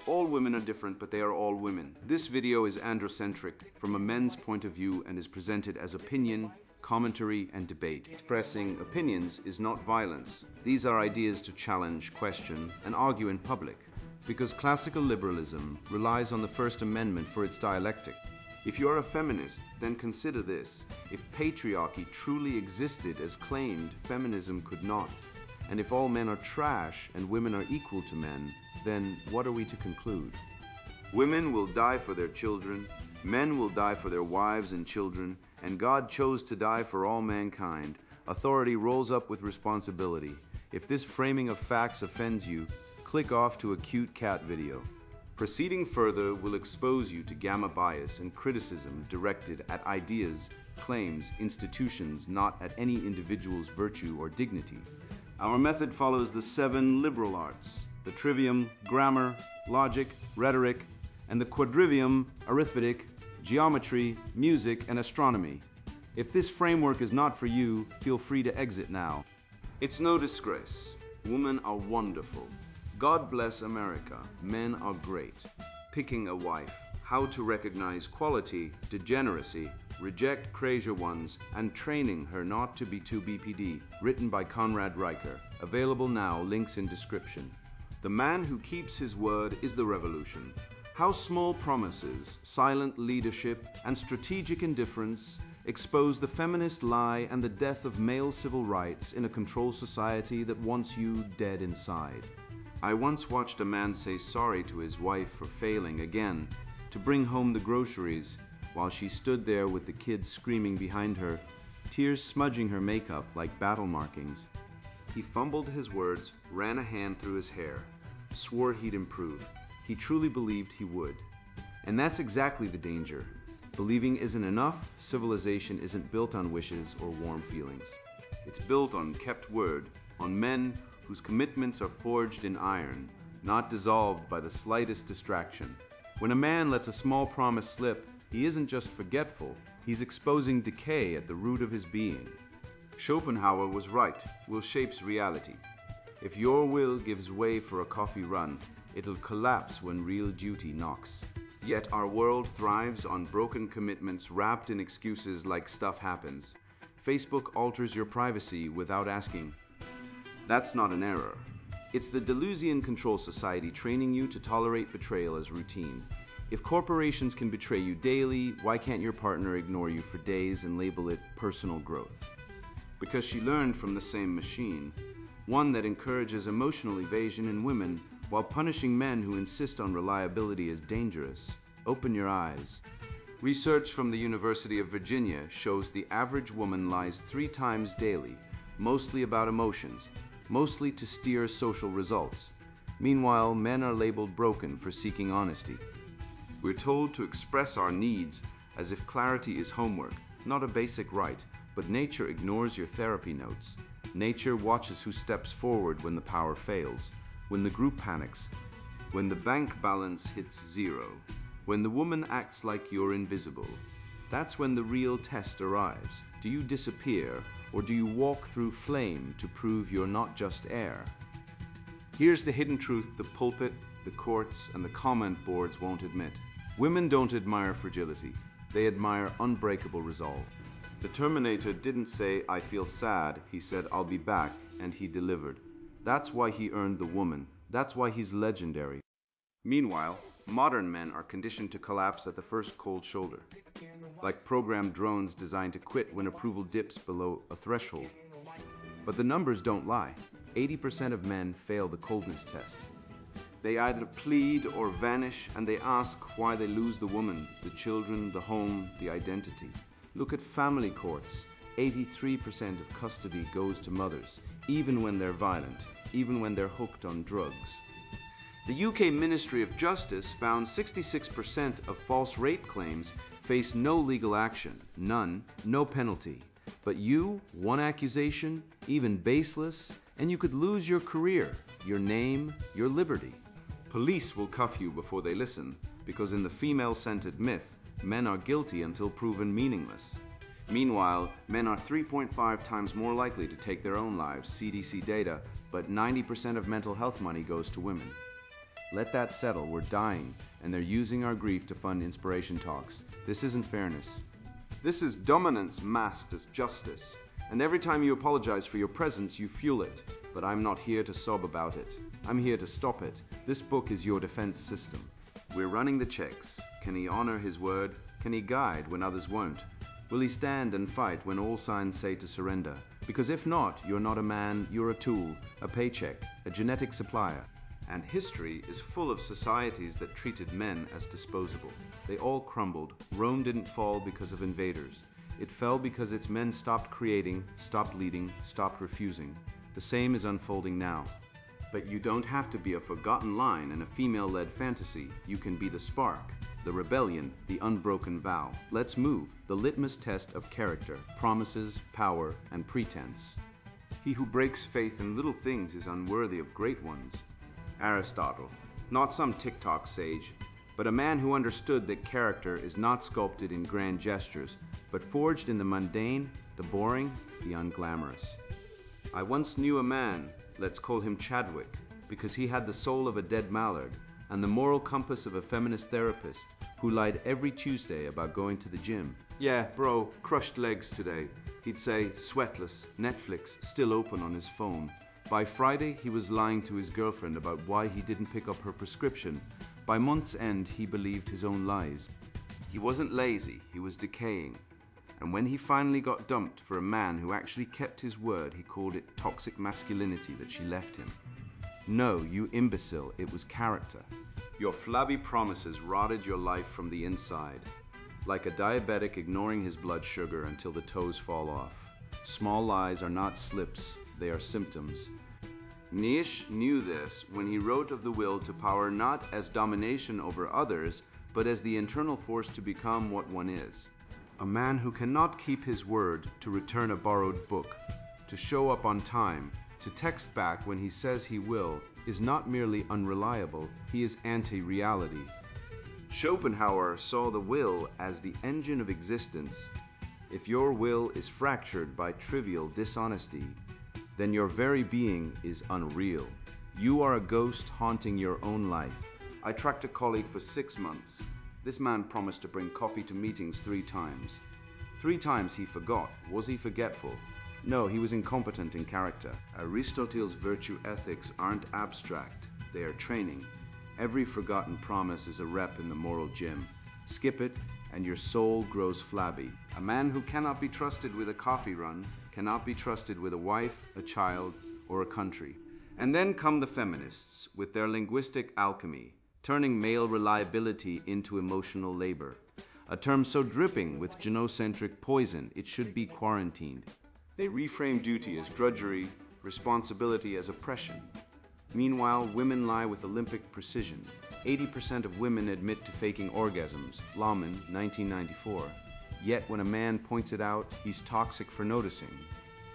All women are different, but they are all women. This video is androcentric from a men's point of view and is presented as opinion, commentary, and debate. Expressing opinions is not violence. These are ideas to challenge, question, and argue in public, because classical liberalism relies on the First Amendment for its dialectic. If you are a feminist, then consider this. If patriarchy truly existed as claimed, feminism could not. And if all men are trash and women are equal to men, then what are we to conclude? Women will die for their children, men will die for their wives and children, and God chose to die for all mankind. Authority rolls up with responsibility. If this framing of facts offends you, click off to a cute cat video. Proceeding further will expose you to gamma bias and criticism directed at ideas, claims, institutions, not at any individual's virtue or dignity. Our method follows the 7 liberal arts: the trivium, grammar, logic, rhetoric, and the quadrivium, arithmetic, geometry, music, and astronomy. If this framework is not for you, feel free to exit now. It's no disgrace. Women are wonderful. God bless America. Men are great. Picking a wife, how to recognize quality, degeneracy, reject crazy ones, and training her not to be too BPD, written by Conrad Riker. Available now, links in description. The man who keeps his word is the revolution. How small promises, silent leadership, and strategic indifference expose the feminist lie and the death of male civil rights in a controlled society that wants you dead inside. I once watched a man say sorry to his wife for failing again to bring home the groceries while she stood there with the kids screaming behind her, tears smudging her makeup like battle markings. He fumbled his words, ran a hand through his hair, swore he'd improve. He truly believed he would. And that's exactly the danger. Believing isn't enough. Civilization isn't built on wishes or warm feelings. It's built on kept word, on men whose commitments are forged in iron, not dissolved by the slightest distraction. When a man lets a small promise slip, he isn't just forgetful, he's exposing decay at the root of his being. Schopenhauer was right. Will shapes reality. If your will gives way for a coffee run, it'll collapse when real duty knocks. Yet our world thrives on broken commitments wrapped in excuses like stuff happens. Facebook alters your privacy without asking. That's not an error. It's the Deleuzian control society training you to tolerate betrayal as routine. If corporations can betray you daily, why can't your partner ignore you for days and label it personal growth? Because she learned from the same machine, one that encourages emotional evasion in women while punishing men who insist on reliability as dangerous. Open your eyes. Research from the University of Virginia shows the average woman lies 3 times daily, mostly about emotions, mostly to steer social results. Meanwhile, men are labeled broken for seeking honesty. We're told to express our needs as if clarity is homework, not a basic right, but nature ignores your therapy notes. Nature watches who steps forward when the power fails, when the group panics, when the bank balance hits 0, when the woman acts like you're invisible. That's when the real test arrives. Do you disappear, or do you walk through flame to prove you're not just air? Here's the hidden truth the pulpit, the courts, and the comment boards won't admit. Women don't admire fragility. They admire unbreakable resolve. The Terminator didn't say, "I feel sad." He said, "I'll be back," and he delivered. That's why he earned the woman. That's why he's legendary. Meanwhile, modern men are conditioned to collapse at the first cold shoulder, like programmed drones designed to quit when approval dips below a threshold. But the numbers don't lie. 80% of men fail the coldness test. They either plead or vanish, and they ask why they lose the woman, the children, the home, the identity. Look at family courts. 83% of custody goes to mothers, even when they're violent, even when they're hooked on drugs. The UK Ministry of Justice found 66% of false rape claims face no legal action, none, no penalty. But you, one accusation, even baseless, and you could lose your career, your name, your liberty. Police will cuff you before they listen, because in the female-centered myth, men are guilty until proven meaningless. Meanwhile, men are 3.5 times more likely to take their own lives, CDC data, but 90% of mental health money goes to women. Let that settle. We're dying, and they're using our grief to fund inspiration talks. This isn't fairness. This is dominance masked as justice. And every time you apologize for your presence, you fuel it. But I'm not here to sob about it. I'm here to stop it. This book is your defense system. We're running the checks. Can he honor his word? Can he guide when others won't? Will he stand and fight when all signs say to surrender? Because if not, you're not a man, you're a tool, a paycheck, a genetic supplier. And history is full of societies that treated men as disposable. They all crumbled. Rome didn't fall because of invaders. It fell because its men stopped creating, stopped leading, stopped refusing. The same is unfolding now. But you don't have to be a forgotten line in a female-led fantasy. You can be the spark, the rebellion, the unbroken vow. Let's move, the litmus test of character, promises, power, and pretense. He who breaks faith in little things is unworthy of great ones. Aristotle, not some TikTok sage, but a man who understood that character is not sculpted in grand gestures, but forged in the mundane, the boring, the unglamorous. I once knew a man, let's call him Chadwick, because he had the soul of a dead mallard and the moral compass of a feminist therapist who lied every Tuesday about going to the gym. Yeah, bro, crushed legs today. He'd say, sweatless, Netflix, still open on his phone. By Friday, he was lying to his girlfriend about why he didn't pick up her prescription. By month's end, he believed his own lies. He wasn't lazy, he was decaying. And when he finally got dumped for a man who actually kept his word, he called it toxic masculinity that she left him. No, you imbecile, it was character. Your flabby promises rotted your life from the inside, like a diabetic ignoring his blood sugar until the toes fall off. Small lies are not slips, they are symptoms. Nietzsche knew this when he wrote of the will to power not as domination over others, but as the internal force to become what one is. A man who cannot keep his word to return a borrowed book, to show up on time, to text back when he says he will, is not merely unreliable, he is anti-reality. Schopenhauer saw the will as the engine of existence. If your will is fractured by trivial dishonesty, then your very being is unreal. You are a ghost haunting your own life. I tracked a colleague for 6 months. This man promised to bring coffee to meetings 3 times. 3 times he forgot. Was he forgetful? No, he was incompetent in character. Aristotle's virtue ethics aren't abstract, they are training. Every forgotten promise is a rep in the moral gym. Skip it, and your soul grows flabby. A man who cannot be trusted with a coffee run cannot be trusted with a wife, a child, or a country. And then come the feminists with their linguistic alchemy, turning male reliability into emotional labor. A term so dripping with genocentric poison it should be quarantined. They reframe duty as drudgery, responsibility as oppression. Meanwhile, women lie with Olympic precision. 80% of women admit to faking orgasms. Lauman, 1994. Yet when a man points it out, he's toxic for noticing.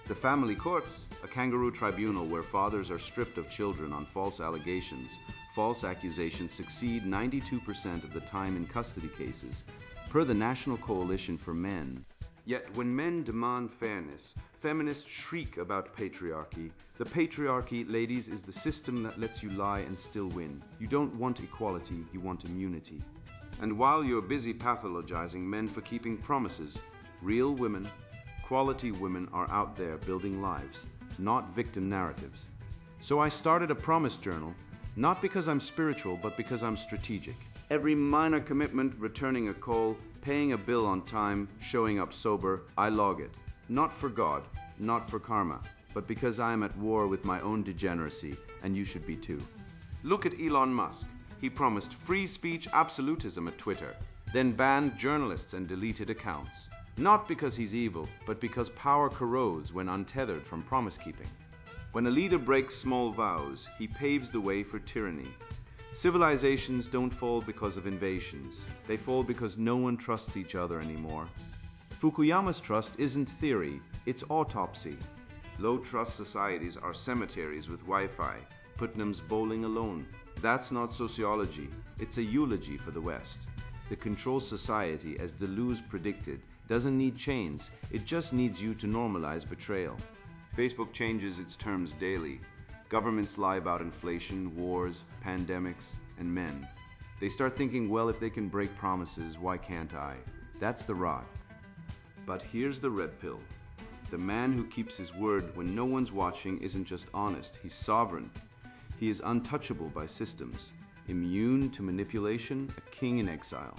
The family courts, a kangaroo tribunal where fathers are stripped of children on false allegations. False accusations succeed 92% of the time in custody cases, per the National Coalition for Men. Yet when men demand fairness, feminists shriek about patriarchy. The patriarchy, ladies, is the system that lets you lie and still win. You don't want equality, you want immunity. And while you're busy pathologizing men for keeping promises, real women, quality women are out there building lives, not victim narratives. So I started a promise journal, not because I'm spiritual, but because I'm strategic. Every minor commitment, returning a call, paying a bill on time, showing up sober, I log it. Not for God, not for karma, but because I am at war with my own degeneracy, and you should be too. Look at Elon Musk. He promised free speech absolutism at Twitter, then banned journalists and deleted accounts. Not because he's evil, but because power corrodes when untethered from promise-keeping. When a leader breaks small vows, he paves the way for tyranny. Civilizations don't fall because of invasions. They fall because no one trusts each other anymore. Fukuyama's trust isn't theory, it's autopsy. Low-trust societies are cemeteries with Wi-Fi, Putnam's bowling alone. That's not sociology, it's a eulogy for the West. The control society, as Deleuze predicted, doesn't need chains, it just needs you to normalize betrayal. Facebook changes its terms daily. Governments lie about inflation, wars, pandemics. and men. They start thinking, well, if they can break promises, why can't I? That's the rot. But here's the red pill. The man who keeps his word when no one's watching isn't just honest, he's sovereign. He is untouchable by systems, immune to manipulation, a king in exile.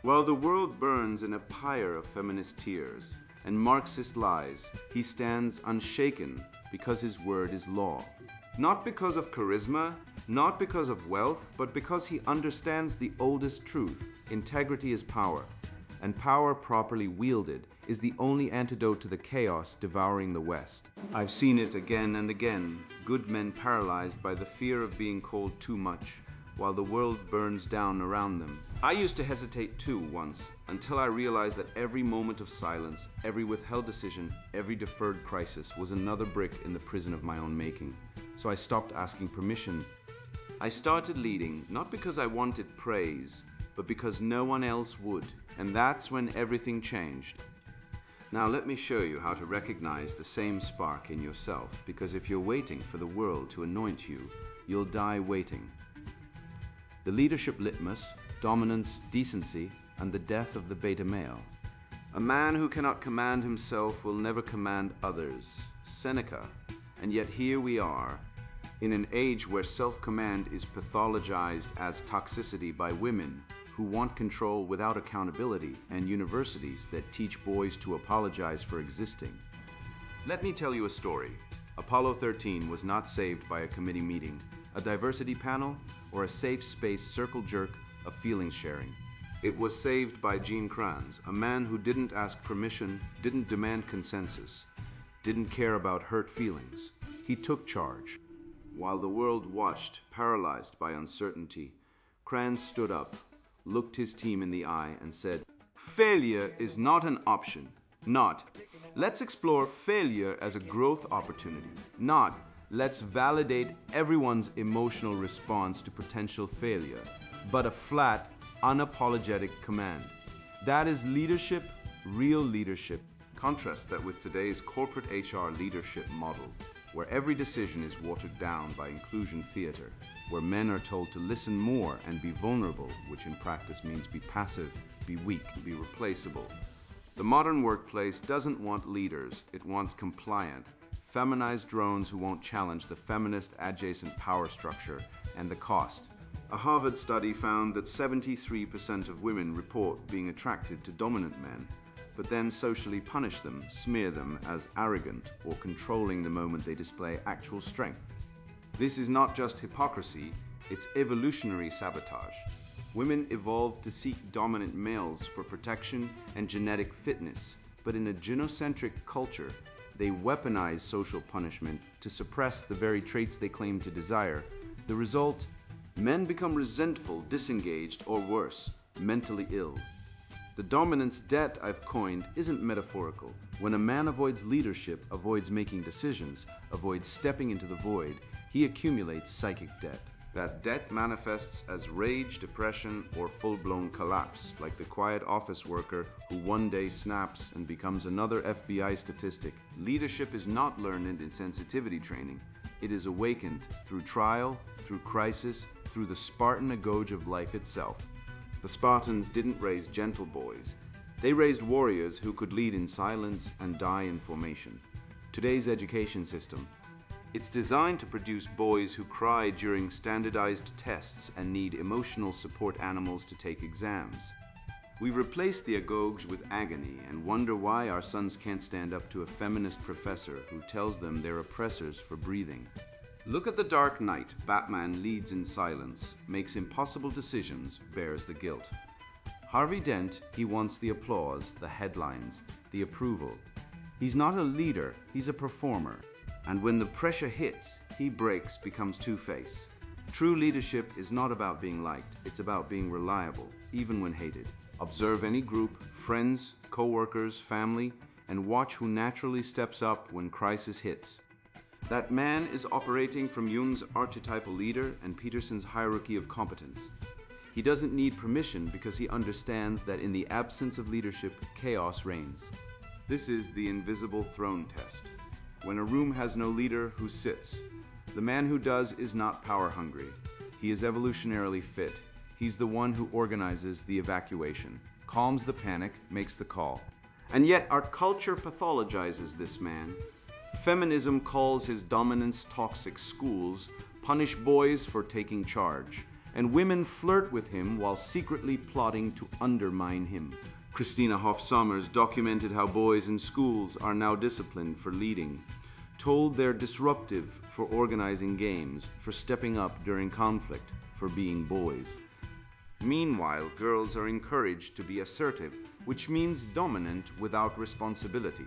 While the world burns in a pyre of feminist tears and Marxist lies, he stands unshaken because his word is law. Not because of charisma, not because of wealth, but because he understands the oldest truth: integrity is power, and power properly wielded is the only antidote to the chaos devouring the West. I've seen it again and again, good men paralyzed by the fear of being called too much, while the world burns down around them. I used to hesitate too once, until I realized that every moment of silence, every withheld decision, every deferred crisis was another brick in the prison of my own making. So I stopped asking permission. I started leading, not because I wanted praise, but because no one else would. And that's when everything changed. Now let me show you how to recognize the same spark in yourself, because if you're waiting for the world to anoint you, you'll die waiting. The leadership litmus: dominance, decency, and the death of the beta male. A man who cannot command himself will never command others. Seneca. And yet here we are, in an age where self-command is pathologized as toxicity by women who want control without accountability, and universities that teach boys to apologize for existing. Let me tell you a story. Apollo 13 was not saved by a committee meeting, a diversity panel, or a safe space circle jerk of feelings sharing. It was saved by Gene Kranz, a man who didn't ask permission, didn't demand consensus, didn't care about hurt feelings. He took charge. While the world watched, paralyzed by uncertainty, Kranz stood up, looked his team in the eye, and said, "Failure is not an option. Not, let's explore failure as a growth opportunity. Not, let's validate everyone's emotional response to potential failure, but a flat, unapologetic command." That is leadership, real leadership. Contrast that with today's corporate HR leadership model, where every decision is watered down by inclusion theater, where men are told to listen more and be vulnerable, which in practice means be passive, be weak, be replaceable. The modern workplace doesn't want leaders, it wants compliant, feminized drones who won't challenge the feminist adjacent power structure and the cost. A Harvard study found that 73% of women report being attracted to dominant men, but then socially punish them, smear them as arrogant or controlling the moment they display actual strength. This is not just hypocrisy, it's evolutionary sabotage. Women evolved to seek dominant males for protection and genetic fitness, but in a genocentric culture, they weaponize social punishment to suppress the very traits they claim to desire. The result? Men become resentful, disengaged, or worse, mentally ill. The dominance debt I've coined isn't metaphorical. When a man avoids leadership, avoids making decisions, avoids stepping into the void, he accumulates psychic debt. That debt manifests as rage, depression, or full-blown collapse, like the quiet office worker who one day snaps and becomes another FBI statistic. Leadership is not learned in sensitivity training. It is awakened through trial, through crisis, through the Spartan agoge of life itself. The Spartans didn't raise gentle boys. They raised warriors who could lead in silence and die in formation. Today's education system, it's designed to produce boys who cry during standardized tests and need emotional support animals to take exams. We replace the agoge with agony and wonder why our sons can't stand up to a feminist professor who tells them they're oppressors for breathing. Look at The Dark Knight. Batman leads in silence, makes impossible decisions, bears the guilt. Harvey Dent, he wants the applause, the headlines, the approval. He's not a leader, he's a performer. And when the pressure hits, he breaks, becomes two-faced. True leadership is not about being liked, it's about being reliable, even when hated. Observe any group, friends, co-workers, family, and watch who naturally steps up when crisis hits. That man is operating from Jung's archetypal leader and Peterson's hierarchy of competence. He doesn't need permission because he understands that in the absence of leadership, chaos reigns. This is the invisible throne test. When a room has no leader, who sits? The man who does is not power hungry. He is evolutionarily fit. He's the one who organizes the evacuation, calms the panic, makes the call. And yet our culture pathologizes this man. Feminism calls his dominance toxic schools, punish boys for taking charge, and women flirt with him while secretly plotting to undermine him. Christina Hoff Sommers documented how boys in schools are now disciplined for leading, told they're disruptive for organizing games, for stepping up during conflict, for being boys. Meanwhile, girls are encouraged to be assertive, which means dominant without responsibility.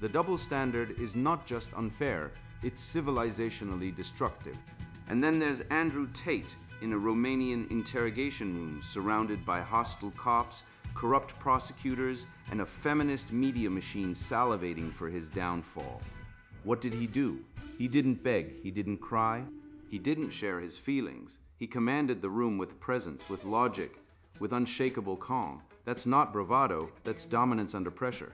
The double standard is not just unfair, it's civilizationally destructive. And then there's Andrew Tate in a Romanian interrogation room surrounded by hostile cops, corrupt prosecutors, and a feminist media machine salivating for his downfall. What did he do? He didn't beg, he didn't cry, he didn't share his feelings. He commanded the room with presence, with logic, with unshakable calm. That's not bravado, that's dominance under pressure.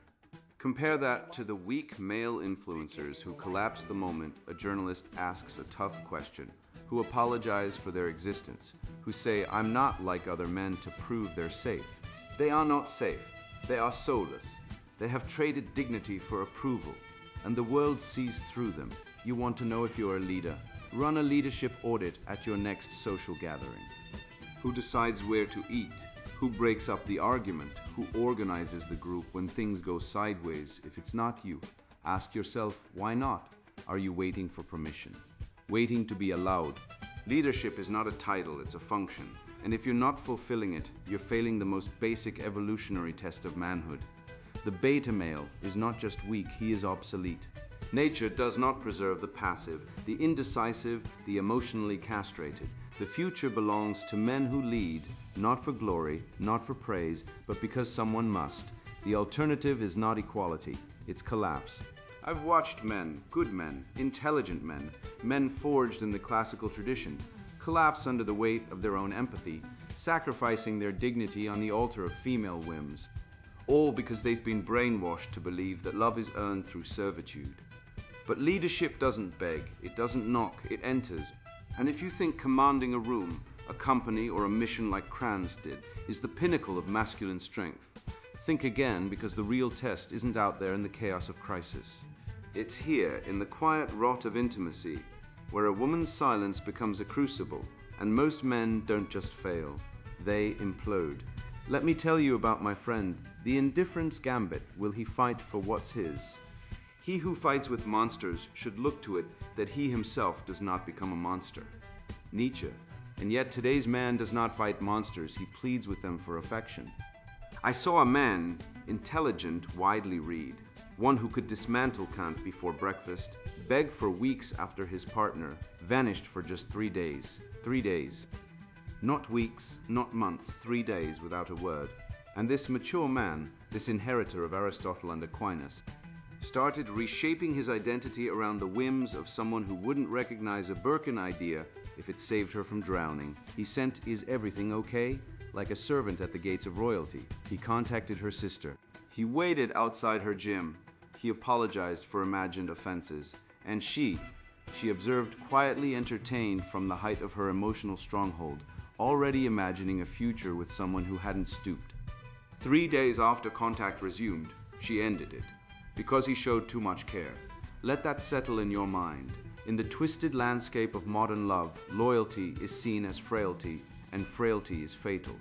Compare that to the weak male influencers who collapse the moment a journalist asks a tough question, who apologize for their existence, who say, "I'm not like other men," to prove they're safe. They are not safe. They are soulless. They have traded dignity for approval, and the world sees through them. You want to know if you're a leader? Run a leadership audit at your next social gathering. Who decides where to eat? Who breaks up the argument? Who organizes the group when things go sideways? If it's not you, ask yourself, why not? Are you waiting for permission? Waiting to be allowed? Leadership is not a title, it's a function. And if you're not fulfilling it, you're failing the most basic evolutionary test of manhood. The beta male is not just weak, he is obsolete. Nature does not preserve the passive, the indecisive, the emotionally castrated. The future belongs to men who lead, not for glory, not for praise, but because someone must. The alternative is not equality, it's collapse. I've watched men, good men, intelligent men, men forged in the classical tradition, collapse under the weight of their own empathy, sacrificing their dignity on the altar of female whims, all because they've been brainwashed to believe that love is earned through servitude. But leadership doesn't beg, it doesn't knock, it enters. And if you think commanding a room, a company, or a mission like Kranz did is the pinnacle of masculine strength, think again, because the real test isn't out there in the chaos of crisis. It's here, in the quiet rot of intimacy, where a woman's silence becomes a crucible, and most men don't just fail, they implode. Let me tell you about my friend, the indifference gambit. Will he fight for what's his? He who fights with monsters should look to it that he himself does not become a monster. Nietzsche. And yet today's man does not fight monsters, he pleads with them for affection. I saw a man, intelligent, widely read, one who could dismantle Kant before breakfast, beg for weeks after his partner vanished for just 3 days. 3 days. Not weeks, not months, 3 days without a word. And this mature man, this inheritor of Aristotle and Aquinas, started reshaping his identity around the whims of someone who wouldn't recognize a Birkin idea if it saved her from drowning. He sent "Is everything okay?" like a servant at the gates of royalty. He contacted her sister. He waited outside her gym. He apologized for imagined offenses. And she observed, quietly entertained from the height of her emotional stronghold, already imagining a future with someone who hadn't stooped. 3 days after contact resumed, she ended it, because he showed too much care. Let that settle in your mind. In the twisted landscape of modern love, loyalty is seen as frailty, and frailty is fatal.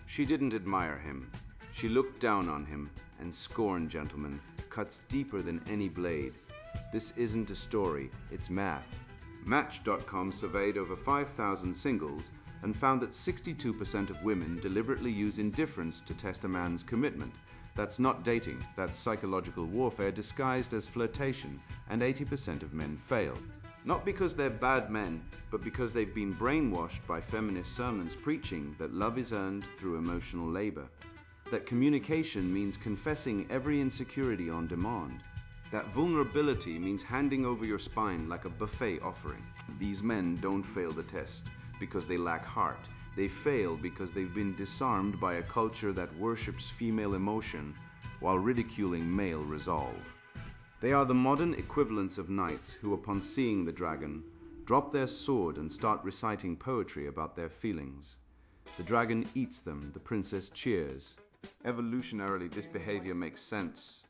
She didn't admire him. She looked down on him, and scorn, gentlemen, cuts deeper than any blade. This isn't a story, it's math. Match.com surveyed over 5,000 singles and found that 62% of women deliberately use indifference to test a man's commitment. That's not dating, that's psychological warfare disguised as flirtation, and 80% of men fail. Not because they're bad men, but because they've been brainwashed by feminist sermons preaching that love is earned through emotional labor, that communication means confessing every insecurity on demand, that vulnerability means handing over your spine like a buffet offering. These men don't fail the test because they lack heart. They fail because they've been disarmed by a culture that worships female emotion while ridiculing male resolve. They are the modern equivalents of knights who, upon seeing the dragon, drop their sword and start reciting poetry about their feelings. The dragon eats them, the princess cheers. Evolutionarily, this behavior makes sense.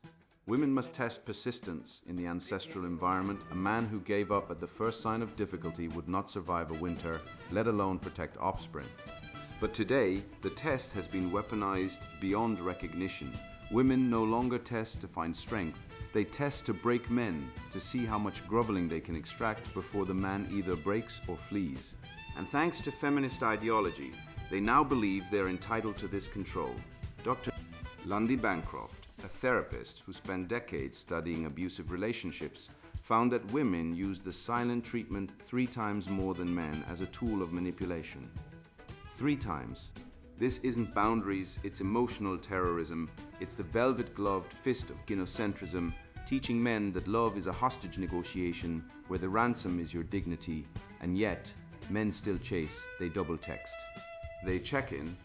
Women must test persistence in the ancestral environment. A man who gave up at the first sign of difficulty would not survive a winter, let alone protect offspring. But today, the test has been weaponized beyond recognition. Women no longer test to find strength. They test to break men, to see how much groveling they can extract before the man either breaks or flees. And thanks to feminist ideology, they now believe they're entitled to this control. Dr. Lundy Bancroft, a therapist who spent decades studying abusive relationships, found that women use the silent treatment 3 times more than men as a tool of manipulation. 3 times. This isn't boundaries, it's emotional terrorism. It's the velvet-gloved fist of gynocentrism, teaching men that love is a hostage negotiation where the ransom is your dignity, and yet men still chase, they double text. They check in,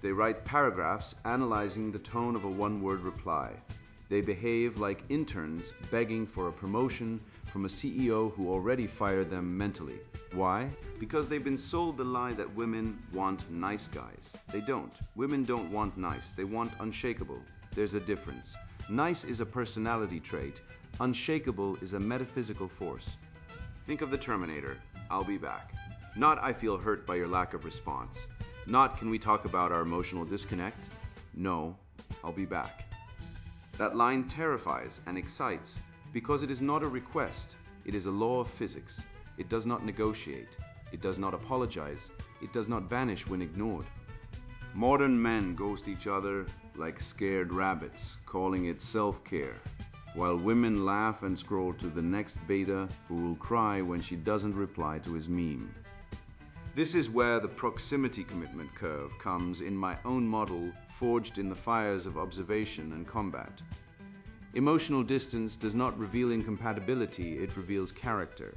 they write paragraphs analyzing the tone of a one-word reply. They behave like interns begging for a promotion from a CEO who already fired them mentally. Why? Because they've been sold the lie that women want nice guys. They don't. Women don't want nice, they want unshakable. There's a difference. Nice is a personality trait. Unshakable is a metaphysical force. Think of the Terminator. I'll be back. Not I feel hurt by your lack of response. Not can we talk about our emotional disconnect? No, I'll be back. That line terrifies and excites because it is not a request. It is a law of physics. It does not negotiate. It does not apologize. It does not vanish when ignored. Modern men ghost each other like scared rabbits, calling it self-care, while women laugh and scroll to the next beta who will cry when she doesn't reply to his meme. This is where the proximity commitment curve comes in my own model forged in the fires of observation and combat. Emotional distance does not reveal incompatibility, it reveals character.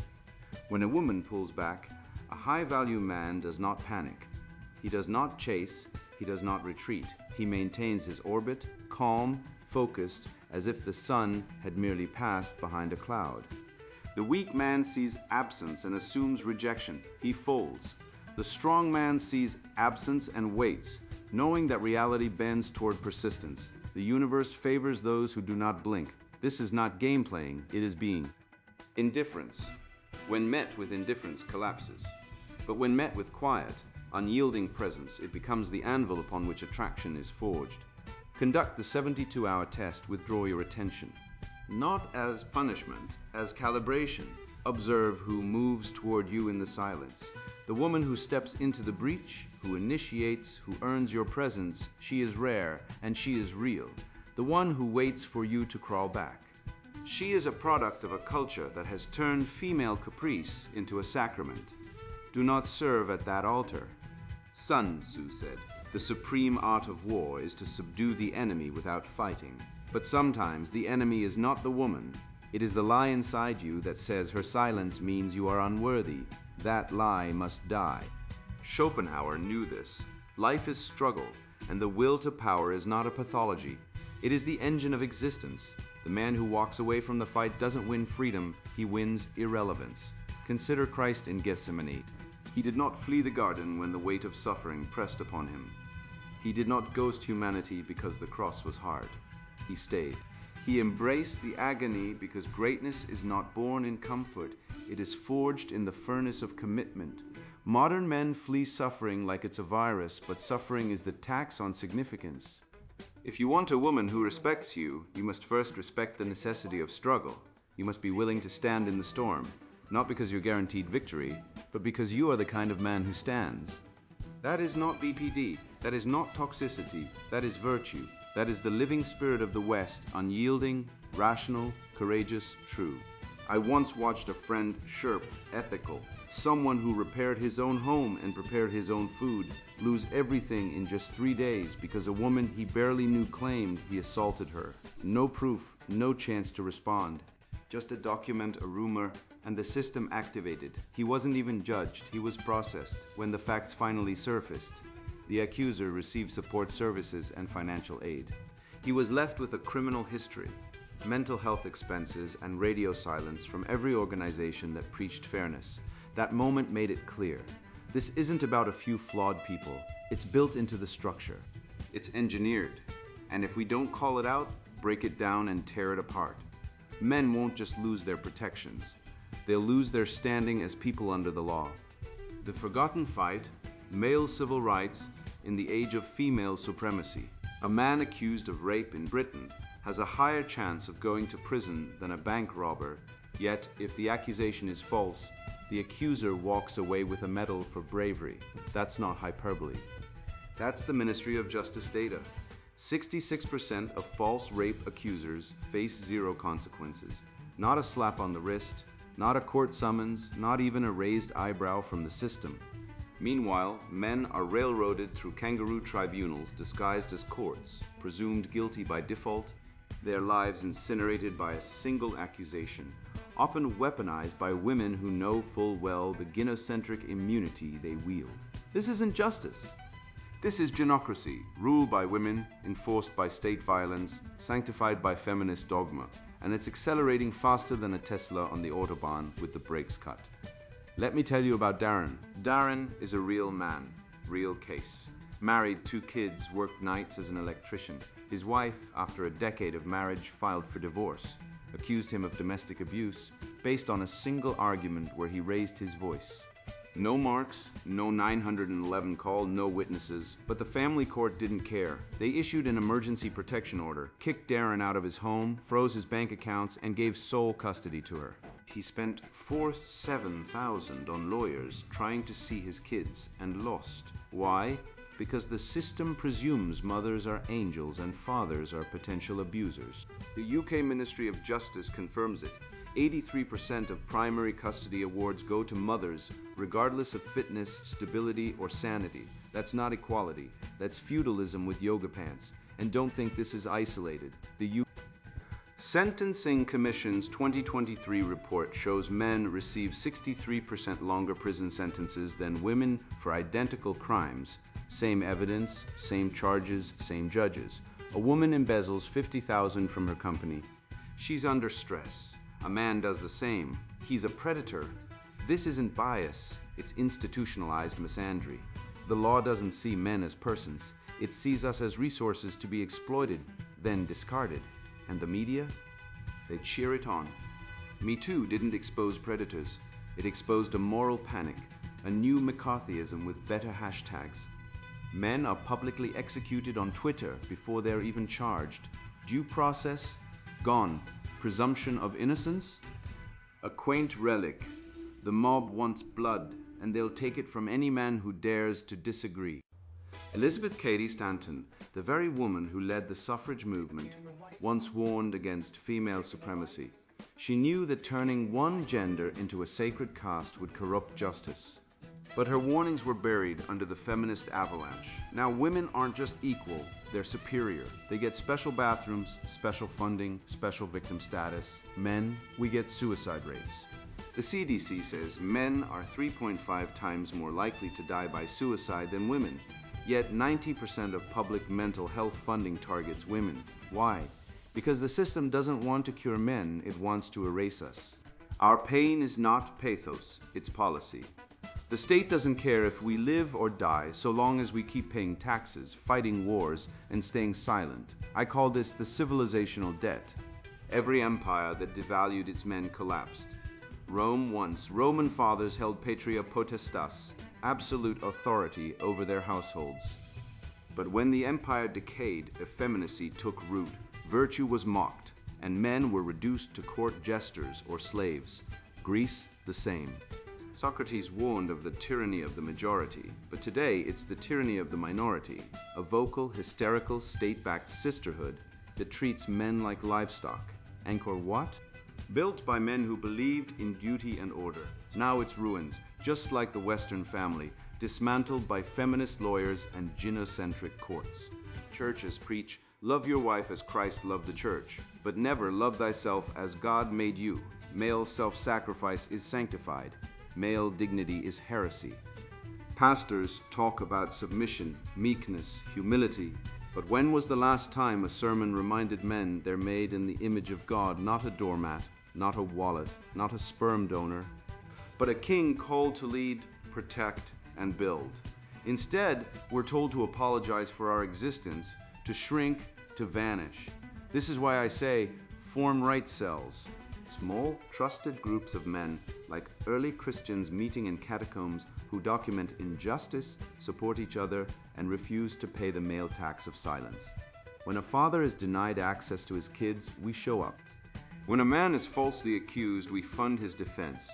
When a woman pulls back, a high-value man does not panic. He does not chase, he does not retreat. He maintains his orbit, calm, focused, as if the sun had merely passed behind a cloud. The weak man sees absence and assumes rejection. He folds. The strong man sees absence and waits, knowing that reality bends toward persistence. The universe favors those who do not blink. This is not game playing, it is being. Indifference. When met with indifference, collapses. But when met with quiet, unyielding presence, it becomes the anvil upon which attraction is forged. Conduct the 72-hour test, withdraw your attention. Not as punishment, as calibration. Observe who moves toward you in the silence. The woman who steps into the breach, who initiates, who earns your presence, she is rare and she is real. The one who waits for you to crawl back. She is a product of a culture that has turned female caprice into a sacrament. Do not serve at that altar. Sun Tzu said, "The supreme art of war is to subdue the enemy without fighting." But sometimes the enemy is not the woman. It is the lie inside you that says her silence means you are unworthy. That lie must die. Schopenhauer knew this. Life is struggle, and the will to power is not a pathology. It is the engine of existence. The man who walks away from the fight doesn't win freedom, he wins irrelevance. Consider Christ in Gethsemane. He did not flee the garden when the weight of suffering pressed upon him. He did not ghost humanity because the cross was hard. He stayed. He embraced the agony because greatness is not born in comfort. It is forged in the furnace of commitment. Modern men flee suffering like it's a virus, but suffering is the tax on significance. If you want a woman who respects you, you must first respect the necessity of struggle. You must be willing to stand in the storm, not because you're guaranteed victory, but because you are the kind of man who stands. That is not BPD. That is not toxicity. That is virtue. That is the living spirit of the West, unyielding, rational, courageous, true. I once watched a friend chirp, ethical, someone who repaired his own home and prepared his own food, lose everything in just 3 days because a woman he barely knew claimed he assaulted her. No proof, no chance to respond. Just a document, a rumor, and the system activated. He wasn't even judged, he was processed. When the facts finally surfaced, the accuser received support services and financial aid. He was left with a criminal history, mental health expenses, and radio silence from every organization that preached fairness. That moment made it clear. This isn't about a few flawed people. It's built into the structure. It's engineered. And if we don't call it out, break it down and tear it apart, men won't just lose their protections. They'll lose their standing as people under the law. The forgotten fight, male civil rights in the age of female supremacy. A man accused of rape in Britain has a higher chance of going to prison than a bank robber, yet if the accusation is false, the accuser walks away with a medal for bravery. That's not hyperbole. That's the Ministry of Justice data. 66% of false rape accusers face zero consequences. Not a slap on the wrist, not a court summons, not even a raised eyebrow from the system. Meanwhile, men are railroaded through kangaroo tribunals disguised as courts, presumed guilty by default, their lives incinerated by a single accusation, often weaponized by women who know full well the gynocentric immunity they wield. This isn't justice. This is genocracy, ruled by women, enforced by state violence, sanctified by feminist dogma, and it's accelerating faster than a Tesla on the Autobahn with the brakes cut. Let me tell you about Darren. Darren is a real man, real case. Married, 2 kids, worked nights as an electrician. His wife, after a decade of marriage, filed for divorce, accused him of domestic abuse based on a single argument where he raised his voice. No marks, no 911 call, no witnesses, but the family court didn't care. They issued an emergency protection order, kicked Darren out of his home, froze his bank accounts, and gave sole custody to her. He spent $47,000 on lawyers trying to see his kids and lost. Why? Because the system presumes mothers are angels and fathers are potential abusers. The UK Ministry of Justice confirms it. 83% of primary custody awards go to mothers, regardless of fitness, stability, or sanity. That's not equality. That's feudalism with yoga pants. And don't think this is isolated. The Sentencing Commission's 2023 report shows men receive 63% longer prison sentences than women for identical crimes. Same evidence, same charges, same judges. A woman embezzles $50,000 from her company. She's under stress. A man does the same. He's a predator. This isn't bias, it's institutionalized misandry. The law doesn't see men as persons. It sees us as resources to be exploited, then discarded. And the media? They cheer it on. Me Too didn't expose predators. It exposed a moral panic, a new McCarthyism with better hashtags. Men are publicly executed on Twitter before they're even charged. Due process? Gone. Presumption of innocence? A quaint relic. The mob wants blood, and they'll take it from any man who dares to disagree. Elizabeth Cady Stanton, the very woman who led the suffrage movement, once warned against female supremacy. She knew that turning one gender into a sacred caste would corrupt justice. But her warnings were buried under the feminist avalanche. Now women aren't just equal, they're superior. They get special bathrooms, special funding, special victim status. Men, we get suicide rates. The CDC says men are 3.5 times more likely to die by suicide than women. Yet 90% of public mental health funding targets women. Why? Because the system doesn't want to cure men, it wants to erase us. Our pain is not pathos, it's policy. The state doesn't care if we live or die so long as we keep paying taxes, fighting wars, and staying silent. I call this the civilizational debt. Every empire that devalued its men collapsed. Rome once, Roman fathers held patria potestas, absolute authority over their households. But when the empire decayed, effeminacy took root. Virtue was mocked, and men were reduced to court jesters or slaves. Greece, the same. Socrates warned of the tyranny of the majority, but today it's the tyranny of the minority, a vocal, hysterical, state-backed sisterhood that treats men like livestock. Angkor Wat? Built by men who believed in duty and order. Now it's ruins, just like the Western family, dismantled by feminist lawyers and gynocentric courts. Churches preach, love your wife as Christ loved the church, but never love thyself as God made you. Male self-sacrifice is sanctified. Male dignity is heresy. Pastors talk about submission, meekness, humility, but when was the last time a sermon reminded men they're made in the image of God, not a doormat, not a wallet, not a sperm donor? but a king called to lead, protect, and build. Instead, we're told to apologize for our existence, to shrink, to vanish. This is why I say, form right cells. Small, trusted groups of men, like early Christians meeting in catacombs, who document injustice, support each other, and refuse to pay the male tax of silence. When a father is denied access to his kids, we show up. When a man is falsely accused, we fund his defense.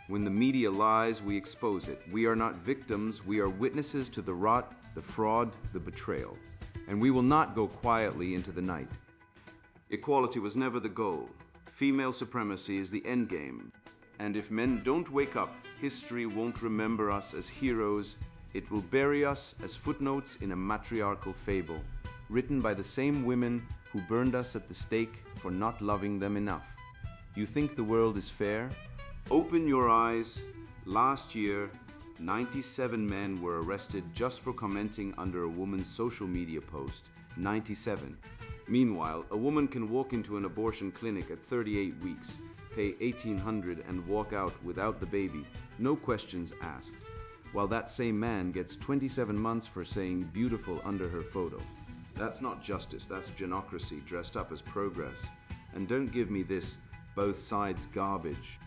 When the media lies, we expose it. We are not victims, we are witnesses to the rot, the fraud, the betrayal. And we will not go quietly into the night. Equality was never the goal. Female supremacy is the endgame. And if men don't wake up, history won't remember us as heroes. It will bury us as footnotes in a matriarchal fable, written by the same women who burned us at the stake for not loving them enough. You think the world is fair? Open your eyes. Last year, 97 men were arrested just for commenting under a woman's social media post. 97. Meanwhile, a woman can walk into an abortion clinic at 38 weeks, pay $1,800 and walk out without the baby, no questions asked, while that same man gets 27 months for saying beautiful under her photo. That's not justice, that's genocracy dressed up as progress. And don't give me this both sides garbage.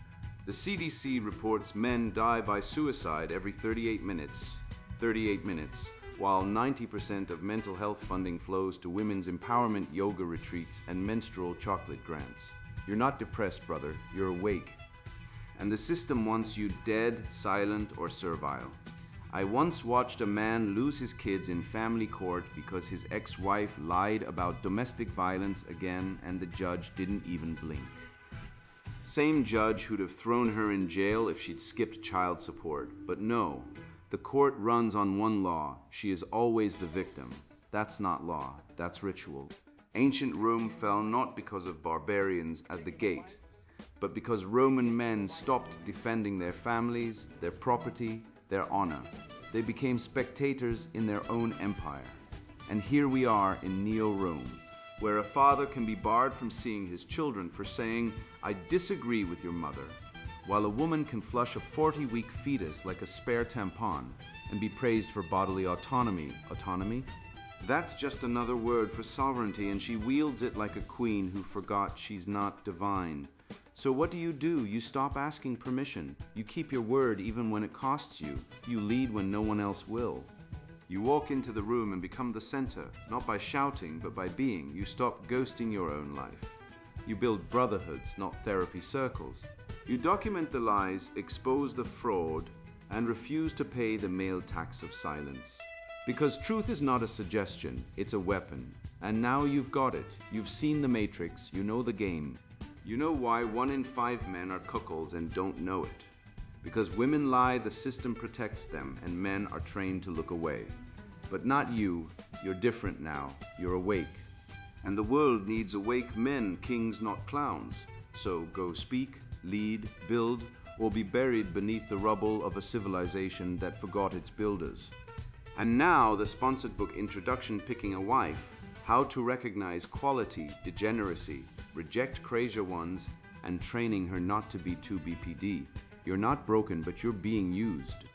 The CDC reports men die by suicide every 38 minutes. 38 minutes. While 90% of mental health funding flows to women's empowerment yoga retreats and menstrual chocolate grants. You're not depressed, brother, you're awake. And the system wants you dead, silent, or servile. I once watched a man lose his kids in family court because his ex-wife lied about domestic violence again and the judge didn't even blink. Same judge who'd have thrown her in jail if she'd skipped child support. But no. The court runs on one law. She is always the victim. That's not law. That's ritual. Ancient Rome fell not because of barbarians at the gate, but because Roman men stopped defending their families, their property, their honor. They became spectators in their own empire. And here we are in Neo-Rome, where a father can be barred from seeing his children for saying, "I disagree with your mother," while a woman can flush a 40-week fetus like a spare tampon and be praised for bodily autonomy. Autonomy? That's just another word for sovereignty, and she wields it like a queen who forgot she's not divine. So what do? You stop asking permission. You keep your word even when it costs you. You lead when no one else will. You walk into the room and become the center, not by shouting, but by being. You stop ghosting your own life. You build brotherhoods, not therapy circles. You document the lies, expose the fraud, and refuse to pay the male tax of silence. Because truth is not a suggestion, it's a weapon. And now you've got it. You've seen the matrix, you know the game. You know why 1 in 5 men are cuckolds and don't know it. Because women lie, the system protects them, and men are trained to look away. But not you. You're different now. You're awake. And the world needs awake men, kings, not clowns. So go speak, lead, build, or be buried beneath the rubble of a civilization that forgot its builders. And now the sponsored book Introduction Picking a Wife, How to Recognize Quality, Degeneracy, Reject Crazier Ones, and Training Her Not to Be Too BPD. You're not broken, but you're being used.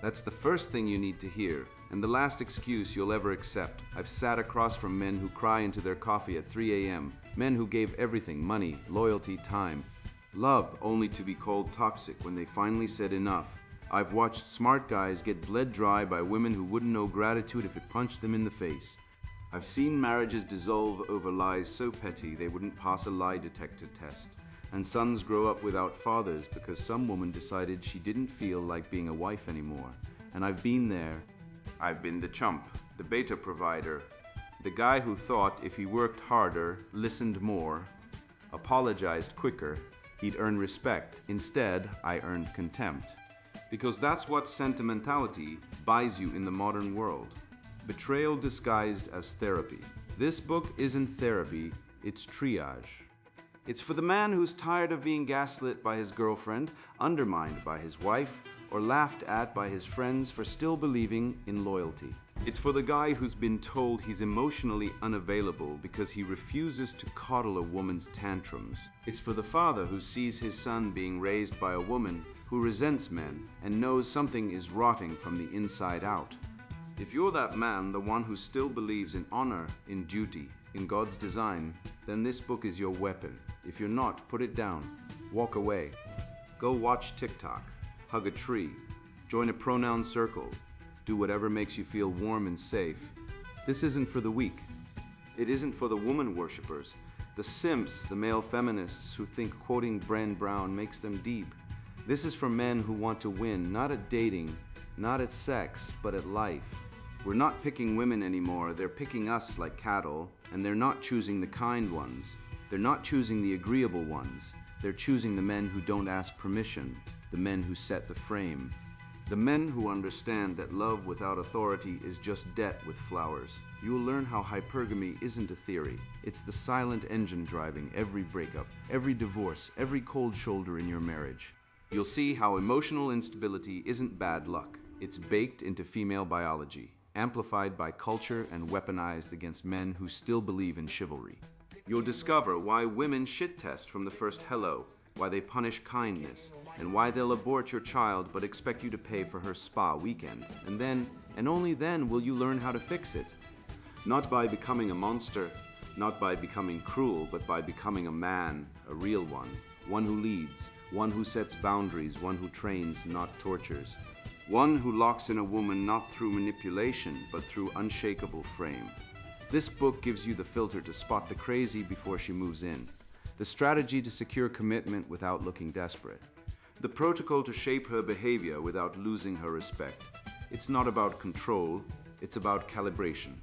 That's the first thing you need to hear, and the last excuse you'll ever accept. I've sat across from men who cry into their coffee at 3 a.m., men who gave everything, money, loyalty, time, love, only to be called toxic when they finally said enough. I've watched smart guys get bled dry by women who wouldn't know gratitude if it punched them in the face. I've seen marriages dissolve over lies so petty they wouldn't pass a lie detector test. And sons grow up without fathers because some woman decided she didn't feel like being a wife anymore. And I've been there. I've been the chump, the beta provider, the guy who thought if he worked harder, listened more, apologized quicker, he'd earn respect. Instead, I earned contempt. Because that's what sentimentality buys you in the modern world. Betrayal disguised as therapy. This book isn't therapy, it's triage. It's for the man who's tired of being gaslit by his girlfriend, undermined by his wife, or laughed at by his friends for still believing in loyalty. It's for the guy who's been told he's emotionally unavailable because he refuses to coddle a woman's tantrums. It's for the father who sees his son being raised by a woman who resents men and knows something is rotting from the inside out. If you're that man, the one who still believes in honor, in duty, in God's design, then this book is your weapon. If you're not, put it down. Walk away. Go watch TikTok. Hug a tree. Join a pronoun circle. Do whatever makes you feel warm and safe. This isn't for the weak. It isn't for the woman worshippers, the simps, the male feminists who think quoting Brené Brown makes them deep. This is for men who want to win, not at dating, not at sex, but at life. We're not picking women anymore, they're picking us like cattle, and they're not choosing the kind ones. They're not choosing the agreeable ones. They're choosing the men who don't ask permission, the men who set the frame. The men who understand that love without authority is just debt with flowers. You'll learn how hypergamy isn't a theory. It's the silent engine driving every breakup, every divorce, every cold shoulder in your marriage. You'll see how emotional instability isn't bad luck. It's baked into female biology, amplified by culture and weaponized against men who still believe in chivalry. You'll discover why women shit test from the first hello, why they punish kindness, and why they'll abort your child but expect you to pay for her spa weekend. And then, and only then, will you learn how to fix it. Not by becoming a monster, not by becoming cruel, but by becoming a man, a real one who leads, one who sets boundaries, one who trains, not tortures. One who locks in a woman not through manipulation, but through unshakable frame. This book gives you the filter to spot the crazy before she moves in. The strategy to secure commitment without looking desperate. The protocol to shape her behavior without losing her respect. It's not about control, it's about calibration.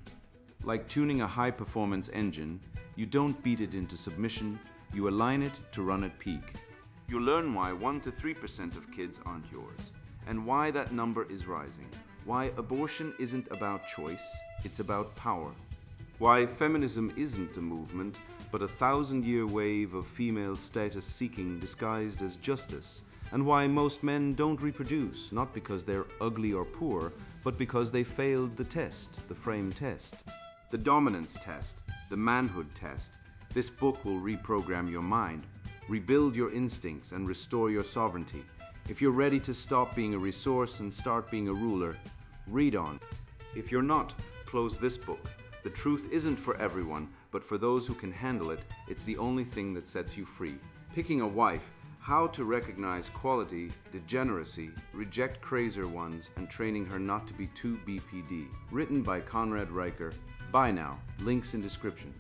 Like tuning a high-performance engine, you don't beat it into submission, you align it to run at peak. You'll learn why 1 to 3% of kids aren't yours, and why that number is rising. Why abortion isn't about choice, it's about power. Why feminism isn't a movement, but a 1,000-year wave of female status seeking disguised as justice, and why most men don't reproduce, not because they're ugly or poor, but because they failed the test, the frame test. The dominance test, the manhood test. This book will reprogram your mind, rebuild your instincts, and restore your sovereignty. If you're ready to stop being a resource and start being a ruler, read on. If you're not, close this book. The truth isn't for everyone, but for those who can handle it, it's the only thing that sets you free. Picking a wife, how to recognize quality, degeneracy, reject crazier ones, and training her not to be too BPD. Written by Conrad Riker. Buy now. Links in description.